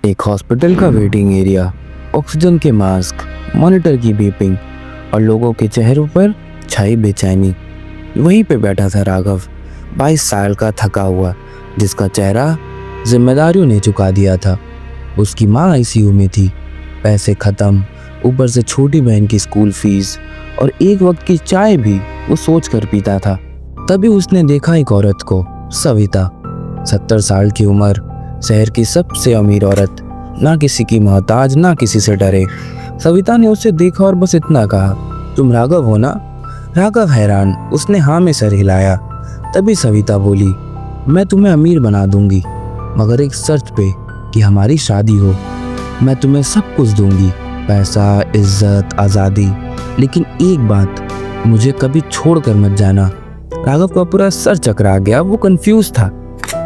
एक हॉस्पिटल का waiting area, oxygen के मास्क, मॉनिटर की बीपिंग और लोगों के चेहरों पर छाई बेचैनी। वहीं पे बैठा था राघव, 22 साल का, थका हुआ, जिसका चेहरा जिम्मेदारियों ने झुका दिया था। उसकी माँ आईसीयू में थी, पैसे खत्म, ऊपर से छोटी बहन की स्कूल फीस और एक वक्त की चाय भी वो सोच कर पीता था। तभी उसने देखा एक औरत को, सविता, 70 साल की उम्र, शहर की सबसे अमीर औरत, ना किसी की मोहताज, ना किसी से डरे। सविता ने उसे देखा और बस इतना कहा, तुम राघव हो ना? राघव हैरान, उसने हाँ में सर हिलाया। तभी सविता बोली, मैं तुम्हें अमीर बना दूंगी, मगर एक शर्त पे कि हमारी शादी हो। मैं तुम्हें सब कुछ दूंगी, पैसा, इज्जत, आज़ादी, लेकिन एक बात, मुझे कभी छोड़कर मत जाना। राघव का पूरा सर चकरा गया, वो कंफ्यूज था,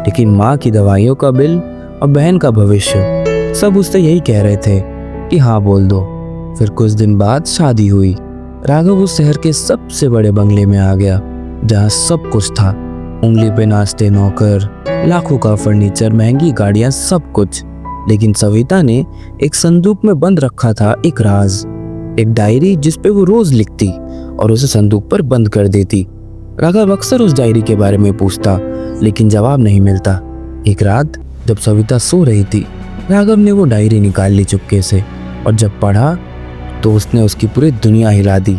लेकिन माँ की दवाइयों का बिल और बहन का भविष्य सब उससे यही कह रहे थे कि हाँ बोल दो। फिर कुछ दिन बाद शादी हुई। राघव उस शहर के सबसे बड़े बंगले में आ गया, जहाँ सब कुछ था, उंगली पे नाचते नौकर, लाखों का फर्नीचर, महंगी गाड़ियां, सब कुछ। लेकिन सविता ने एक संदूक में बंद रखा था एक राज, एक डायरी जिसपे वो रोज लिखती और उसे संदूक पर बंद कर देती। राघव अक्सर उस डायरी के बारे में पूछता, लेकिन जवाब नहीं मिलता। एक रात जब सविता सो रही थी, राघव ने वो डायरी निकाल ली चुपके से, और जब पढ़ा तो उसने उसकी पूरी दुनिया हिला दी।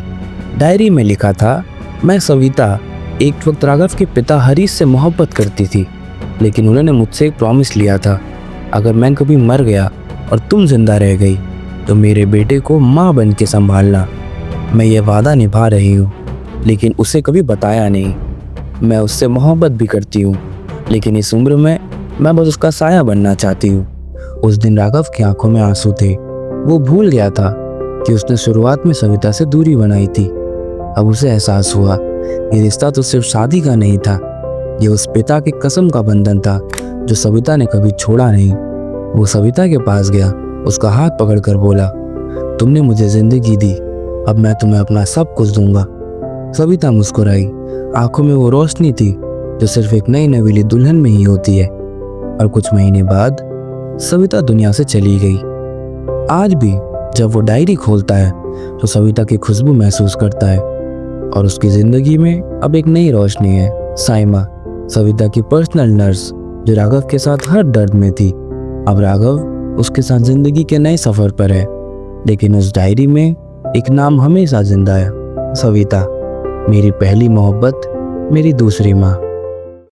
डायरी में लिखा था, मैं सविता एक वक्त राघव के पिता हरीश से मोहब्बत करती थी, लेकिन उन्होंने मुझसे एक प्रॉमिस लिया था, अगर मैं कभी मर गया और तुम जिंदा रह गई तो मेरे बेटे को माँ बन के संभालना। मैं ये वादा निभा रही हूँ, लेकिन उसे कभी बताया नहीं। मैं उससे मोहब्बत भी करती हूँ, लेकिन इस उम्र में मैं बस उसका साया बनना चाहती हूँ। उस दिन राघव की आंखों में आंसू थे। वो भूल गया था कि उसने शुरुआत में सविता से दूरी बनाई थी। अब उसे एहसास हुआ, ये रिश्ता तो सिर्फ शादी का नहीं था, ये उस पिता की कसम का बंधन था जो सविता ने कभी छोड़ा नहीं। वो सविता के पास गया, उसका हाथ पकड़कर बोला, तुमने मुझे जिंदगी दी, अब मैं तुम्हें अपना सब कुछ दूंगा। सविता मुस्कुराई, आंखों में वो रोशनी थी जो सिर्फ एक नई नवीली दुल्हन में ही होती है। और कुछ महीने बाद सविता दुनिया से चली गई। आज भी जब वो डायरी खोलता है तो सविता की खुशबू महसूस करता है, और उसकी जिंदगी में अब एक नई रोशनी है, साइमा, सविता की पर्सनल नर्स, जो राघव के साथ हर दर्द में थी। अब राघव उसके साथ जिंदगी के नए सफर पर है, लेकिन उस डायरी में एक नाम हमेशा जिंदा है, सविता, मेरी पहली मोहब्बत, मेरी दूसरी माँ।